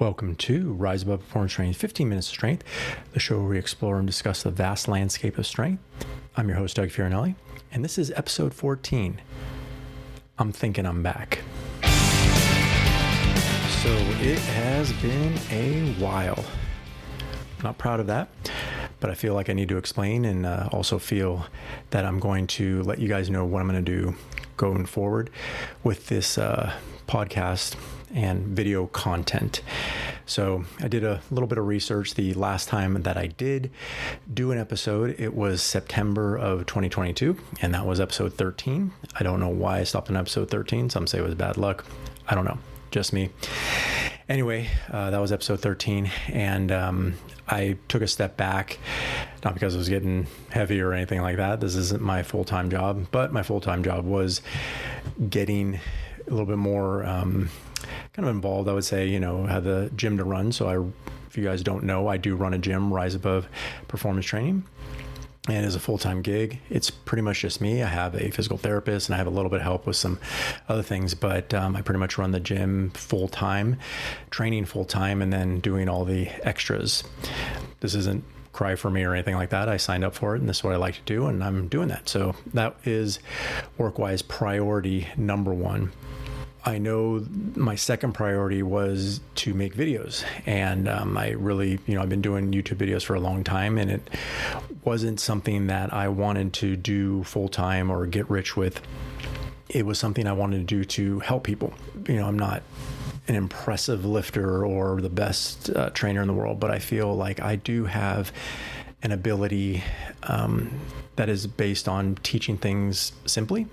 Welcome to Rise Above Performance Training 15 Minutes of Strength, the show where we explore and discuss the vast landscape of strength. I'm your host, Doug Fiorinelli, and this is episode 14. I'm thinking I'm back. So it has been a while. I'm not proud of that, but I feel like I need to explain and also feel that I'm going to let you guys know what I'm going to do going forward with this podcast and video content. So I did a little bit of research. The last time that I did do an episode, it was September of 2022, and that was episode 13. I don't know why I stopped on episode 13. Some say it was bad luck. I don't know. Just me. Anyway, that was episode 13, and I took a step back, not because it was getting heavy or anything like that. This isn't my full-time job, but my full-time job was getting a little bit more kind of involved, I would say. Had the gym to run. So if you guys don't know, I do run a gym, Rise Above Performance Training. And as a full-time gig, it's pretty much just me. I have a physical therapist and I have a little bit of help with some other things, but I pretty much run the gym full-time, training full-time, and then doing all the extras. This isn't cry for me or anything like that. I signed up for it and this is what I like to do, and I'm doing that. So that is work-wise priority number one. I know my second priority was to make videos, and I really, I've been doing YouTube videos for a long time, and it wasn't something that I wanted to do full time or get rich with. It was something I wanted to do to help people. I'm not an impressive lifter or the best trainer in the world, but I feel like I do have an ability that is based on teaching things simply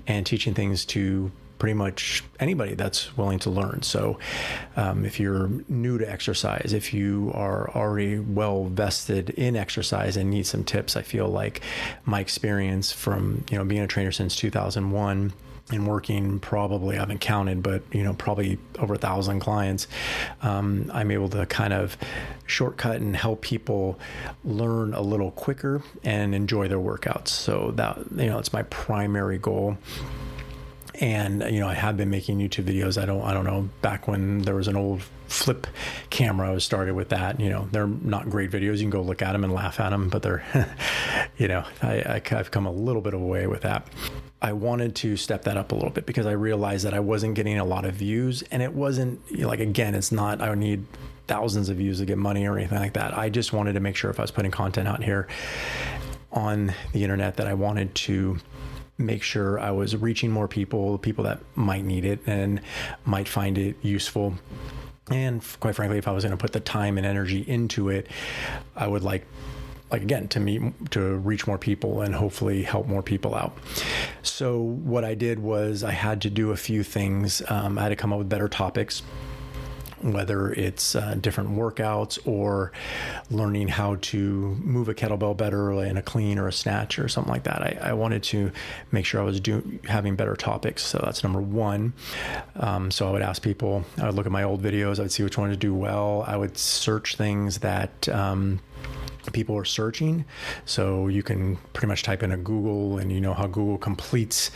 and teaching things to pretty much anybody that's willing to learn. So if you're new to exercise, if you are already well vested in exercise and need some tips, I feel like my experience from, being a trainer since 2001 and working probably, I haven't counted, but, probably over 1,000 clients, I'm able to kind of shortcut and help people learn a little quicker and enjoy their workouts. So that, it's my primary goal. And, I have been making YouTube videos. I don't know, back when there was an old flip camera, I started with that. They're not great videos. You can go look at them and laugh at them, but they're, I've come a little bit of a way with that. I wanted to step that up a little bit because I realized that I wasn't getting a lot of views, and it wasn't again, it's not, I need thousands of views to get money or anything like that. I just wanted to make sure if I was putting content out here on the internet that I wanted to make sure I was reaching more people that might need it and might find it useful. And quite frankly, if I was going to put the time and energy into it, I would like again, to reach more people and hopefully help more people out. So what I did was I had to do a few things. I had to come up with better topics, whether it's different workouts or learning how to move a kettlebell better in a clean or a snatch or something like that. I wanted to make sure I was having better topics. So that's number one. So I would ask people, I would look at my old videos, I would see which one to do well. I would search things that people are searching. So you can pretty much type in a Google, and you know how Google completes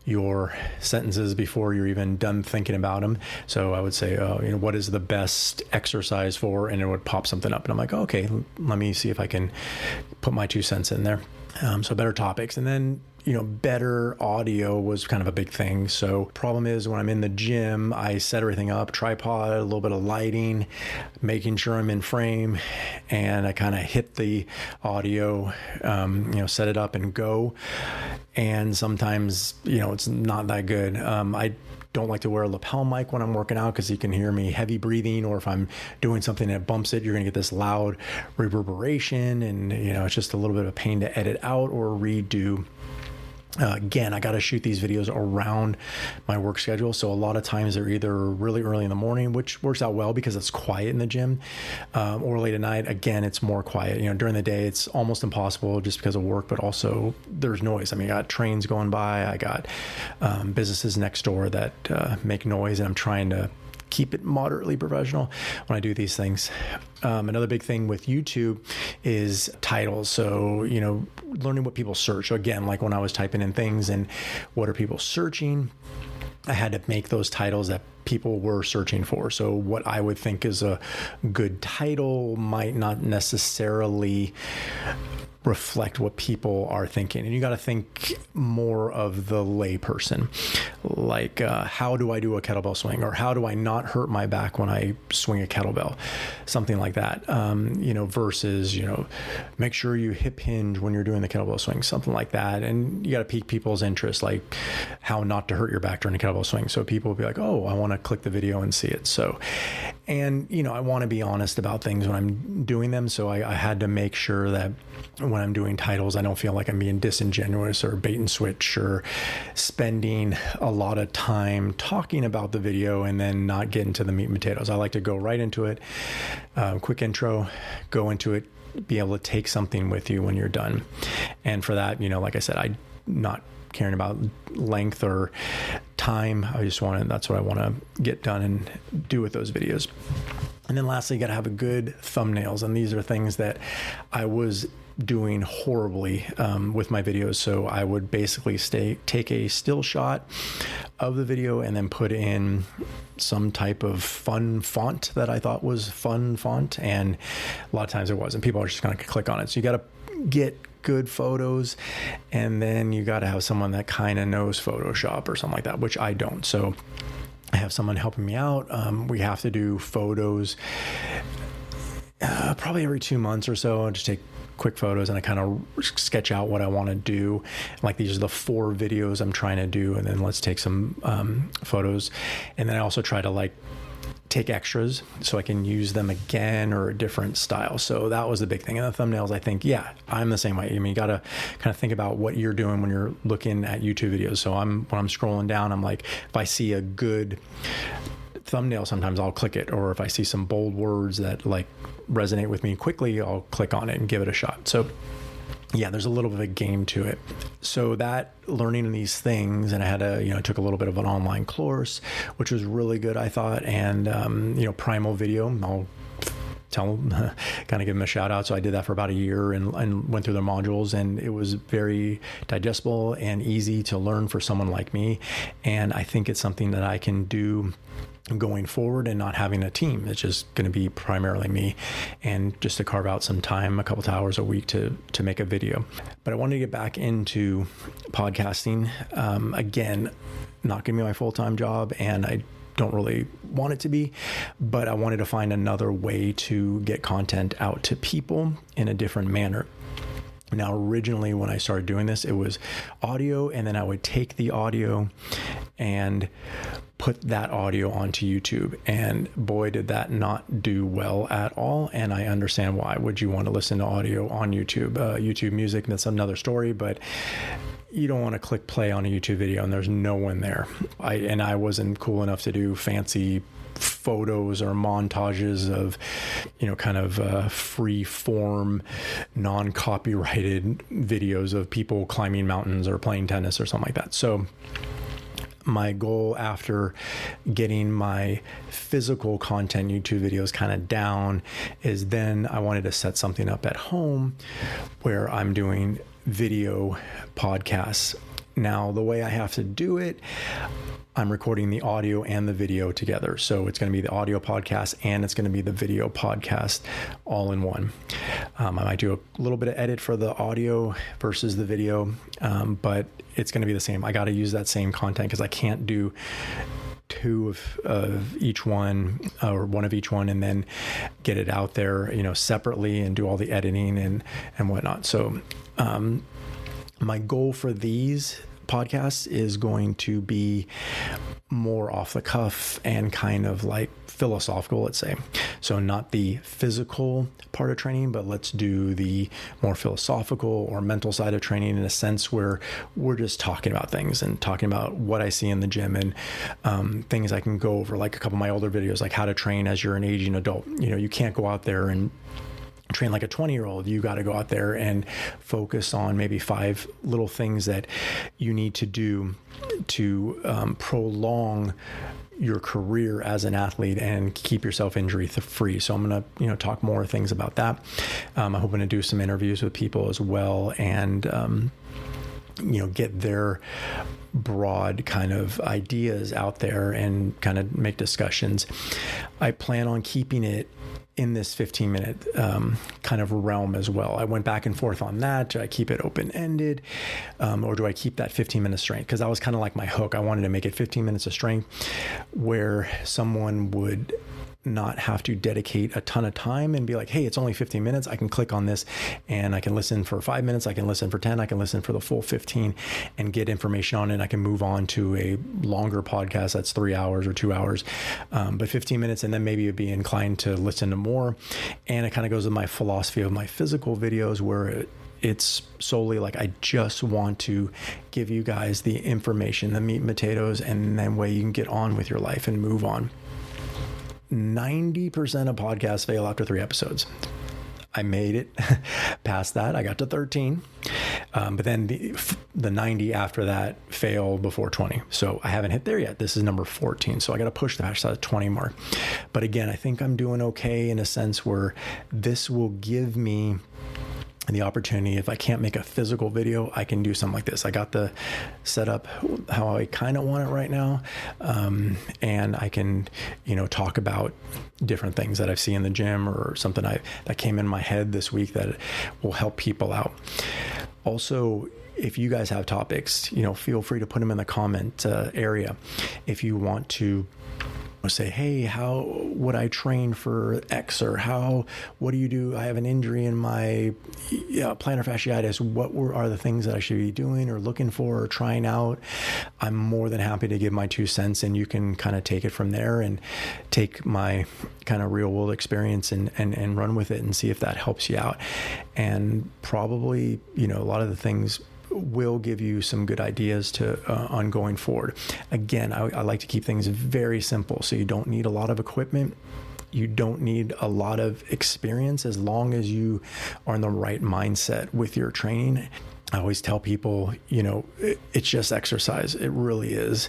your sentences before you're even done thinking about them. So I would say, what is the best exercise for, and it would pop something up. And I'm like, okay, let me see if I can put my 2 cents in there. So better topics. And then, better audio was kind of a big thing. So problem is when I'm in the gym, I set everything up, tripod, a little bit of lighting, making sure I'm in frame, and I kind of hit the audio, set it up and go. And sometimes, it's not that good. I don't like to wear a lapel mic when I'm working out because you can hear me heavy breathing, or if I'm doing something that bumps it, you're going to get this loud reverberation, and it's just a little bit of a pain to edit out or redo. Again, I got to shoot these videos around my work schedule. So a lot of times they're either really early in the morning, which works out well because it's quiet in the gym, or late at night. Again, it's more quiet. During the day, it's almost impossible just because of work, but also there's noise. I mean, I got trains going by. I got businesses next door that make noise, and I'm trying to keep it moderately professional when I do these things. Another big thing with YouTube is titles. So, learning what people search. So again, like when I was typing in things and what are people searching, I had to make those titles that people were searching for. So what I would think is a good title might not necessarily reflect what people are thinking. And you got to think more of the layperson, like how do I do a kettlebell swing, or how do I not hurt my back when I swing a kettlebell, something like that, versus, make sure you hip hinge when you're doing the kettlebell swing, something like that. And you got to pique people's interest, like how not to hurt your back during a kettlebell swing. So people will be like, oh, I want to click the video and see it. So, and, I want to be honest about things when I'm doing them. So I had to make sure that when I'm doing titles, I don't feel like I'm being disingenuous or bait and switch or spending a lot of time talking about the video and then not get into the meat and potatoes. I like to go right into it, quick intro, go into it, be able to take something with you when you're done. And for that, like I said, I'm not caring about length or time. That's what I want to get done and do with those videos. And then lastly, you got to have a good thumbnails. And these are things that I was doing horribly with my videos. So I would basically take a still shot of the video and then put in some type of fun font that I thought was fun font. And a lot of times it wasn't. People are just going to click on it. So you got to get good photos, and then you got to have someone that kind of knows Photoshop or something like that, which I don't. So I have someone helping me out. We have to do photos probably every 2 months or so. I just take quick photos and I kind of sketch out what I want to do. Like, these are the 4 videos I'm trying to do, and then let's take some photos. And then I also try to take extras so I can use them again or a different style. So that was the big thing. And the thumbnails, I think, I'm the same way. You got to kind of think about what you're doing when you're looking at YouTube videos. So when I'm scrolling down, I'm like, if I see a good thumbnail, sometimes I'll click it. Or if I see some bold words that resonate with me quickly, I'll click on it and give it a shot. So there's a little bit of a game to it. So that learning these things, and I had took a little bit of an online course, which was really good, I thought. And, Primal Video, I'll kind of give them a shout out. So I did that for about a year and went through the modules, and it was very digestible and easy to learn for someone like me. And I think it's something that I can do going forward and not having a team. It's just going to be primarily me, and just to carve out some time, a couple of hours a week to make a video. But I wanted to get back into podcasting. Again, not going to be my full-time job, and I don't really want it to be, but I wanted to find another way to get content out to people in a different manner. Now, originally when I started doing this, it was audio, and then I would take the audio and put that audio onto YouTube. And boy, did that not do well at all. And I understand why. Would you want to listen to audio on YouTube? YouTube Music, that's another story, but you don't want to click play on a YouTube video and there's no one there. I wasn't cool enough to do fancy photos or montages of, kind of free form, non-copyrighted videos of people climbing mountains or playing tennis or something like that. So my goal after getting my physical content YouTube videos kind of down is then I wanted to set something up at home where I'm doing video podcasts. Now, the way I have to do it, I'm recording the audio and the video together. So it's going to be the audio podcast and it's going to be the video podcast all in one. I might do a little bit of edit for the audio versus the video, but it's going to be the same. I got to use that same content because I can't do 2 of each one or 1 of each one and then get it out there, separately and do all the editing and whatnot. So my goal for these podcasts is going to be more off the cuff and kind of philosophical, let's say. So not the physical part of training, but let's do the more philosophical or mental side of training in a sense where we're just talking about things and talking about what I see in the gym and things I can go over, like a couple of my older videos, like how to train as you're an aging adult. You can't go out there and train like a 20-year-old. You got to go out there and focus on maybe 5 little things that you need to do to prolong your career as an athlete and keep yourself injury free. So I'm going to, talk more things about that. I'm hoping to do some interviews with people as well. And, get their broad kind of ideas out there and kind of make discussions. I plan on keeping it in this 15-minute kind of realm as well. I went back and forth on that. Do I keep it open-ended or do I keep that 15-minute strength? Because that was kind of like my hook. I wanted to make it 15 minutes of strength where someone would not have to dedicate a ton of time and be like, hey, it's only 15 minutes. I can click on this and I can listen for 5 minutes. I can listen for 10. I can listen for the full 15 and get information on it. I can move on to a longer podcast that's 3 hours or 2 hours, but 15 minutes. And then maybe you'd be inclined to listen to more. And it kind of goes with my philosophy of my physical videos where it's solely like, I just want to give you guys the information, the meat and potatoes, and then way you can get on with your life and move on. 90% of podcasts fail after 3 episodes. I made it past that. I got to 13. But then the 90 after that fail before 20. So I haven't hit there yet. This is number 14. So I got to push the 20 mark. But again, I think I'm doing okay in a sense where this will give me the opportunity. If I can't make a physical video, I can do something like this. I got the setup how I kind of want it right now. And I can, talk about different things that I've seen in the gym or something that came in my head this week that will help people out. Also, if you guys have topics, feel free to put them in the comment area. If you want to say, hey, how would I train for X, or what do you do? I have an injury in my plantar fasciitis. What are the things that I should be doing or looking for or trying out? I'm more than happy to give my 2 cents, and you can kind of take it from there and take my kind of real world experience and run with it and see if that helps you out. And probably, a lot of the things will give you some good ideas to on going forward. Again, I like to keep things very simple. So you don't need a lot of equipment. You don't need a lot of experience as long as you are in the right mindset with your training. I always tell people, it's just exercise. It really is.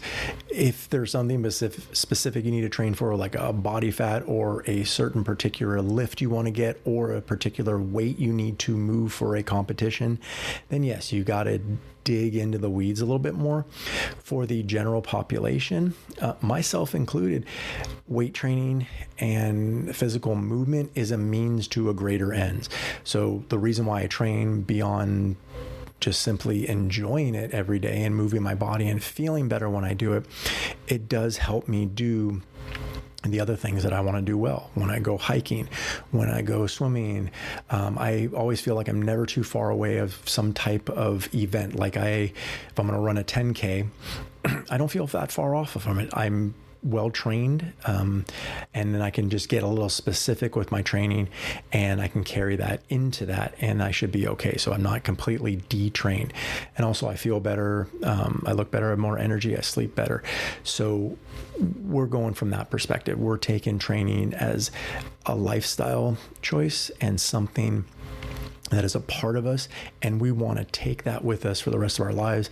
If there's something specific you need to train for, like a body fat or a certain particular lift you want to get or a particular weight you need to move for a competition, then yes, you got to dig into the weeds a little bit more. For the general population, myself included, weight training and physical movement is a means to a greater end. So the reason why I train beyond just simply enjoying it every day and moving my body and feeling better when I do it, it does help me do the other things that I want to do well. When I go hiking, when I go swimming, I always feel like I'm never too far away of some type of event. Like if I'm going to run a 10K, I don't feel that far off from it. I'm well trained, and then I can just get a little specific with my training and I can carry that into that and I should be okay. So I'm not completely detrained. And also I feel better. I look better, I have more energy, I sleep better. So we're going from that perspective. We're taking training as a lifestyle choice and something that is a part of us, and we want to take that with us for the rest of our lives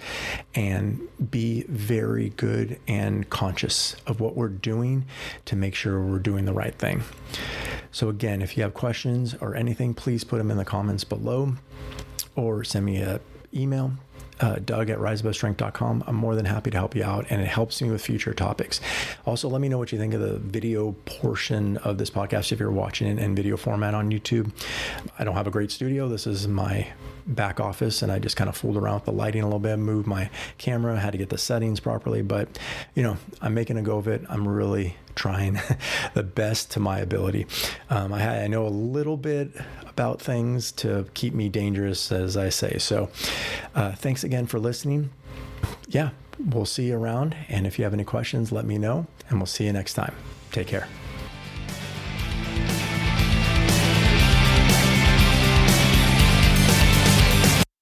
and be very good and conscious of what we're doing to make sure we're doing the right thing. So again, if you have questions or anything, please put them in the comments below or send me an email. Doug@riseabove-strength.com. I'm more than happy to help you out, and it helps me with future topics. Also, let me know what you think of the video portion of this podcast if you're watching it in video format on YouTube. I don't have a great studio. This is my back office, and I just kind of fooled around with the lighting a little bit, moved my camera, had to get the settings properly, but I'm making a go of it. I'm really trying the best to my ability. I know a little bit about things to keep me dangerous, as I say. So thanks again for listening. Yeah, we'll see you around. And if you have any questions, let me know, and we'll see you next time. Take care.